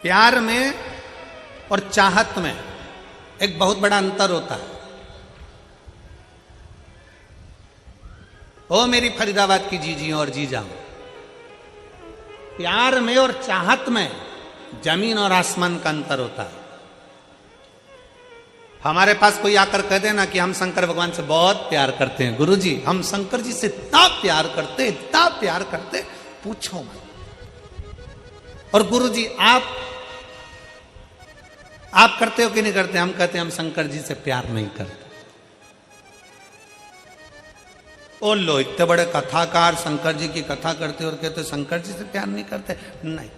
प्यार में और चाहत में एक बहुत बड़ा अंतर होता है। ओ मेरी फरीदाबाद की जीजी और जीजा, प्यार में और चाहत में जमीन और आसमान का अंतर होता है। हमारे पास कोई आकर कह देना कि हम शंकर भगवान से बहुत प्यार करते हैं, गुरुजी हम शंकर जी से इतना प्यार करते, इतना प्यार करते, पूछो मत। और गुरुजी आप करते हो कि नहीं करते? हम कहते हैं हम शंकर जी से प्यार नहीं करते। ओ लो, इतने बड़े कथाकार शंकर जी की कथा करते और कहते शंकर जी से प्यार नहीं करते। नहीं,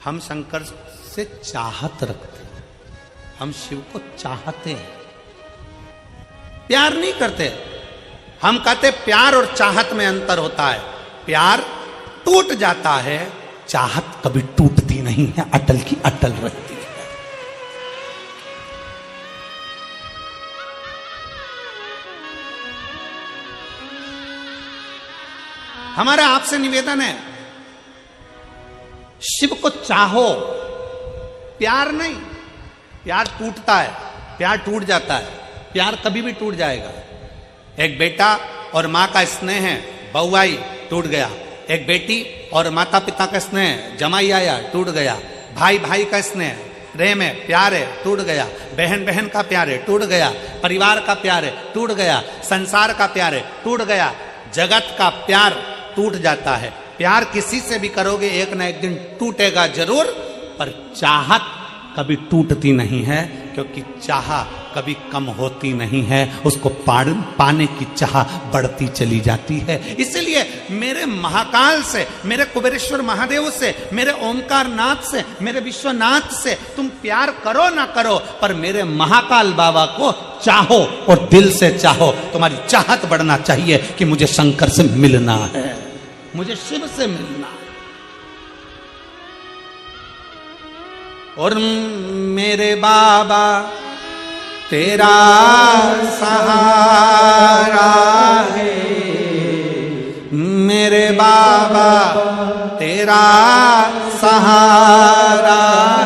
हम शंकर से चाहत रखते हैं, हम शिव को चाहते हैं, प्यार नहीं करते। हम कहते प्यार और चाहत में अंतर होता है। प्यार टूट जाता है, चाहत कभी टूटती नहीं है, अटल की अटल रहती है। हमारा आपसे निवेदन है, शिव को चाहो, प्यार नहीं। प्यार टूटता है, प्यार टूट जाता है, प्यार कभी भी टूट जाएगा। एक बेटा और मां का स्नेह है, बहू आई टूट गया। एक बेटी और माता पिता का स्नेह, जमाई आया टूट गया। भाई भाई का स्नेह, प्रेम है, प्यार है, टूट गया। बहन बहन का प्यार है, टूट गया। परिवार का प्यार है, टूट गया। संसार का प्यार है, टूट गया। जगत का प्यार टूट जाता है। प्यार किसी से भी करोगे एक ना एक दिन टूटेगा जरूर, पर चाहत कभी टूटती नहीं है, क्योंकि चाह कभी कम होती नहीं है, उसको पाने की चाह बढ़ती चली जाती है। इसलिए मेरे महाकाल से, मेरे कुबेरेश्वर महादेव से, मेरे ओमकार नाथ से, मेरे विश्वनाथ से तुम प्यार करो ना करो, पर मेरे महाकाल बाबा को चाहो और दिल से चाहो। तुम्हारी चाहत बढ़ना चाहिए कि मुझे शंकर से मिलना है, मुझे शिव से मिलना है। और मेरे बाबा तेरा सहारा है, मेरे बाबा तेरा सहारा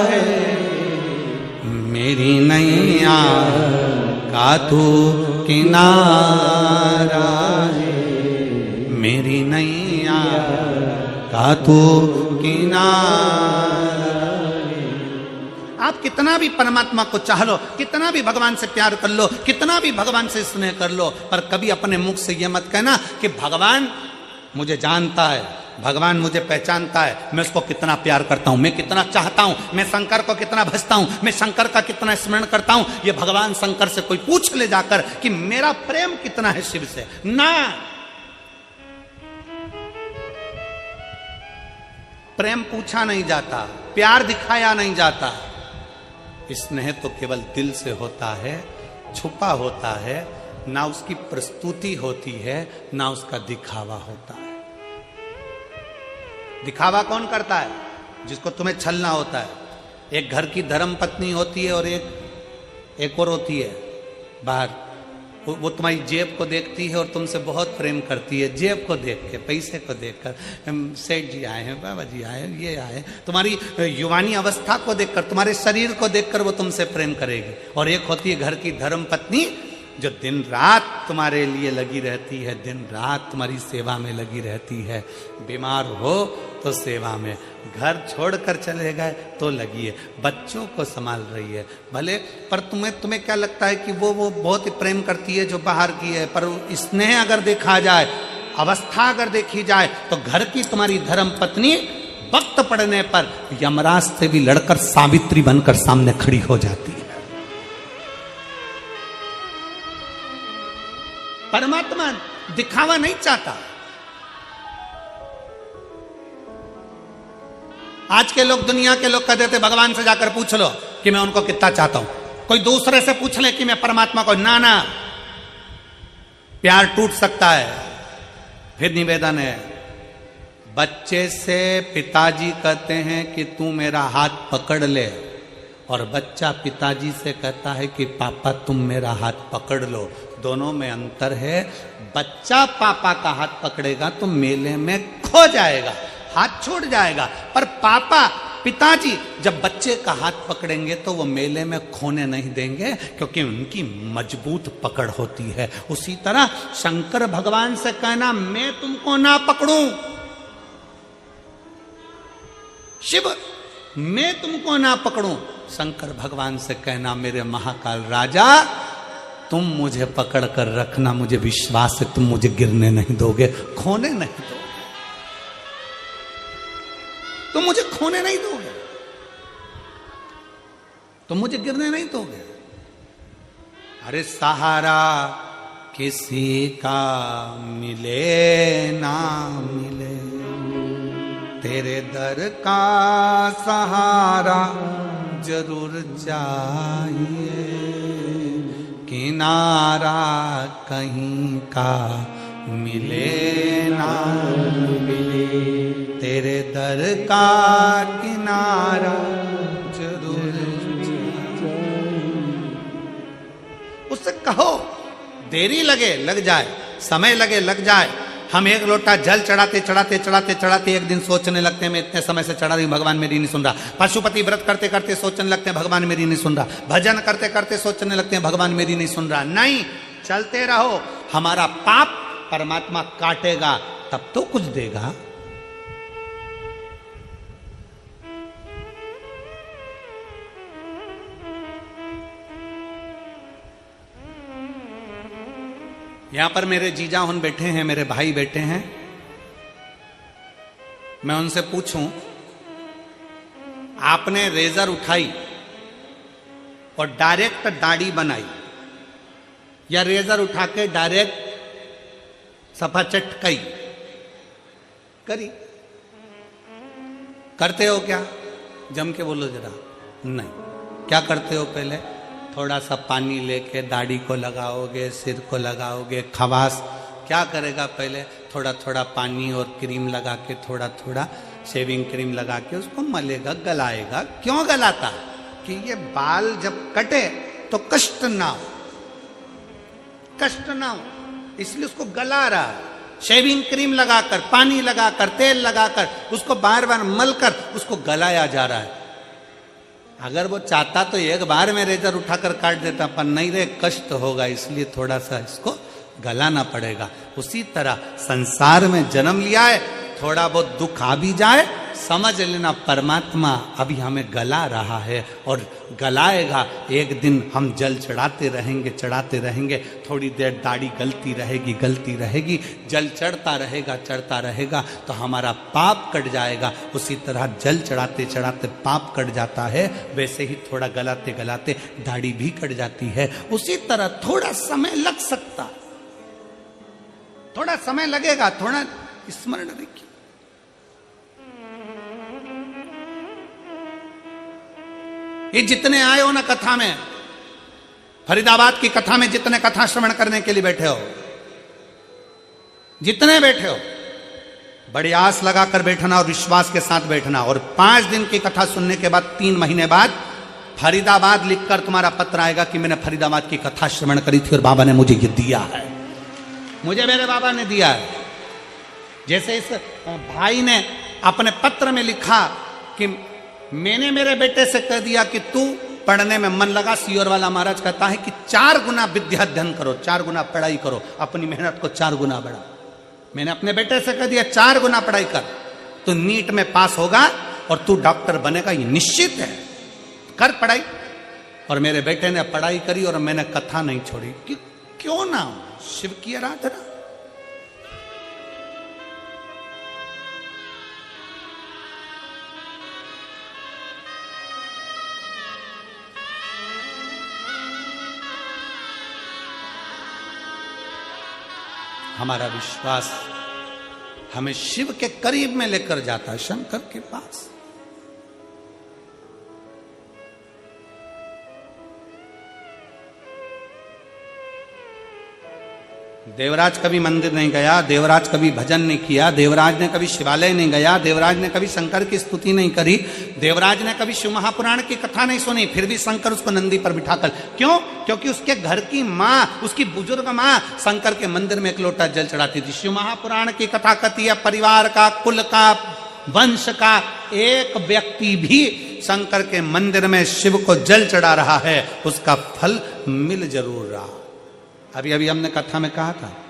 है। मेरी नैया का तू किनारा है, मेरी नैया का तू किनारा। आप कितना भी परमात्मा को चाह लो, कितना भी भगवान से प्यार कर लो, कितना भी भगवान से स्नेह कर लो, पर कभी अपने मुख से यह मत कहना कि भगवान मुझे जानता है, भगवान मुझे पहचानता है, मैं उसको कितना प्यार करता हूं, मैं कितना चाहता हूं, मैं शंकर को कितना भजता हूं, मैं शंकर का कितना स्मरण करता हूं। ये भगवान शंकर से कोई पूछ ले जाकर कि मेरा प्रेम कितना है शिव से, ना। प्रेम पूछा नहीं जाता, प्यार दिखाया नहीं जाता। स्नेह तो केवल दिल से होता है, छुपा होता है, ना उसकी प्रस्तुति होती है, ना उसका दिखावा होता है। दिखावा कौन करता है? जिसको तुम्हें छलना होता है। एक घर की धर्म पत्नी होती है और एक और होती है बाहर, वो तुम्हारी जेब को देखती है और तुमसे बहुत प्रेम करती है। जेब को देख के, पैसे को देखकर, सेठ जी आए हैं, बाबा जी आए हैं, ये आए। तुम्हारी युवानी अवस्था को देखकर, तुम्हारे शरीर को देखकर वो तुमसे प्रेम करेगी। और एक होती है घर की धर्म पत्नी, जो दिन रात तुम्हारे लिए लगी रहती है, दिन रात तुम्हारी सेवा में लगी रहती है। बीमार हो तो सेवा में, घर छोड़कर चले गए तो लगी है, बच्चों को संभाल रही है भले। पर तुम्हें क्या लगता है कि वो बहुत ही प्रेम करती है जो बाहर की है, पर स्नेह अगर देखा जाए, अवस्था अगर देखी जाए, तो घर की तुम्हारी धर्म पत्नी वक्त पड़ने पर यमराज से भी लड़कर सावित्री बनकर सामने खड़ी हो जाती है। परमात्मा दिखावा नहीं चाहता। आज के लोग, दुनिया के लोग कह देते भगवान से जाकर पूछ लो कि मैं उनको कितना चाहता हूं। कोई दूसरे से पूछ ले कि मैं परमात्मा को, ना, प्यार टूट सकता है। फिर निवेदन है, बच्चे से पिताजी कहते हैं कि तू मेरा हाथ पकड़ ले, और बच्चा पिताजी से कहता है कि पापा तुम मेरा हाथ पकड़ लो। दोनों में अंतर है। बच्चा पापा का हाथ पकड़ेगा तो मेले में खो जाएगा, हाथ छूट जाएगा, पर पापा पिताजी जब बच्चे का हाथ पकड़ेंगे तो वो मेले में खोने नहीं देंगे, क्योंकि उनकी मजबूत पकड़ होती है। उसी तरह शंकर भगवान से कहना मैं तुमको ना पकड़ूं, शिव मैं तुमको ना पकड़ूं, शंकर भगवान से कहना मेरे महाकाल राजा तुम मुझे पकड़ कर रखना, मुझे विश्वास है तुम मुझे गिरने नहीं दोगे, खोने नहीं दोगे, तुम मुझे खोने नहीं दोगे, तुम मुझे गिरने नहीं दोगे। अरे सहारा किसी का मिले ना मिले, तेरे दर का सहारा जरूर चाहिए, किनारा कहीं का मिले ना मिले, तेरे दर का किनारा जरूर चाहिए। उससे कहो देरी लगे लग जाए, समय लगे लग जाए, हम एक लोटा जल चढ़ाते चढ़ाते चढ़ाते चढ़ाते एक दिन सोचने लगते हैं मैं इतने समय से चढ़ा रही हूं भगवान मेरी नहीं सुन रहा, पशुपति व्रत करते करते सोचने लगते हैं भगवान मेरी नहीं सुन रहा, भजन करते करते सोचने लगते हैं भगवान मेरी नहीं सुन रहा। नहीं, चलते रहो, हमारा पाप परमात्मा काटेगा तब तो कुछ देगा। यहां पर मेरे जीजा उन बैठे हैं, मेरे भाई बैठे हैं, मैं उनसे पूछूं आपने रेजर उठाई और डायरेक्ट दाढ़ी बनाई या रेजर उठा के डायरेक्ट सफा चटकाई करी? करते हो क्या? जम के बोलो जरा। नहीं, क्या करते हो? पहले थोड़ा सा पानी लेके दाढ़ी को लगाओगे, सिर को लगाओगे, खवास क्या करेगा? पहले थोड़ा थोड़ा पानी और क्रीम लगा के, थोड़ा थोड़ा शेविंग क्रीम लगा के उसको मलेगा, गलाएगा। क्यों गलाता? कि ये बाल जब कटे तो कष्ट ना हो, कष्ट ना हो, इसलिए उसको गला रहा है। शेविंग क्रीम लगाकर, पानी लगाकर, तेल लगाकर उसको बार बार मलकर उसको गलाया जा रहा है। अगर वो चाहता तो एक बार में रेजर उठाकर काट देता, पर नहीं रे, कष्ट होगा, इसलिए थोड़ा सा इसको गलाना पड़ेगा। उसी तरह संसार में जन्म लिया है, थोड़ा बहुत दुख आ भी जाए, समझ लेना परमात्मा अभी हमें गला रहा है और गलाएगा। एक दिन हम जल चढ़ाते रहेंगे, चढ़ाते रहेंगे, थोड़ी देर दाढ़ी गलती रहेगी, गलती रहेगी, जल चढ़ता रहेगा, चढ़ता रहेगा, तो हमारा पाप कट जाएगा। उसी तरह जल चढ़ाते चढ़ाते पाप कट जाता है, वैसे ही थोड़ा गलाते गलाते दाढ़ी भी कट जाती है। उसी तरह थोड़ा समय लग सकता, थोड़ा समय लगेगा, थोड़ा स्मरण रखिए। ये जितने आए हो ना कथा में, फरीदाबाद की कथा में जितने कथा श्रवण करने के लिए बैठे हो, जितने बैठे हो, बड़ी आस लगाकर बैठना और विश्वास के साथ बैठना। और 5 दिन की कथा सुनने के बाद 3 महीने बाद फरीदाबाद लिखकर तुम्हारा पत्र आएगा कि मैंने फरीदाबाद की कथा श्रवण करी थी और बाबा ने मुझे ये दिया है, मुझे मेरे बाबा ने दिया है। जैसे इस भाई ने अपने पत्र में लिखा कि मैंने मेरे बेटे से कह दिया कि तू पढ़ने में मन लगा। सियोर वाला महाराज कहता है कि 4 गुना विद्या अध्ययन करो, 4 गुना पढ़ाई करो, अपनी मेहनत को 4 गुना बढ़ा। मैंने अपने बेटे से कह दिया 4 गुना पढ़ाई कर, तो नीट में पास होगा और तू डॉक्टर बनेगा, ये निश्चित है, कर पढ़ाई। और मेरे बेटे ने पढ़ाई करी और मैंने कथा नहीं छोड़ी। क्यों ना? शिव की आराधना। हमारा विश्वास हमें शिव के करीब में लेकर जाता है, शंकर के पास। देवराज कभी मंदिर नहीं गया, देवराज कभी भजन नहीं किया, देवराज ने कभी शिवालय नहीं गया, देवराज ने कभी शंकर की स्तुति नहीं करी, देवराज ने कभी शिव महापुराण की कथा नहीं सुनी, फिर भी शंकर उसको नंदी पर बिठाकर। क्यों? क्योंकि उसके घर की माँ, उसकी बुजुर्ग माँ शंकर के मंदिर में एक लोटा जल चढ़ाती थी। शिव महापुराण की कथा कहती है परिवार का, कुल का, वंश का एक व्यक्ति भी शंकर के मंदिर में शिव को जल चढ़ा रहा है, उसका फल मिल जरूर रहा। अभी अभी हमने कथा में कहा था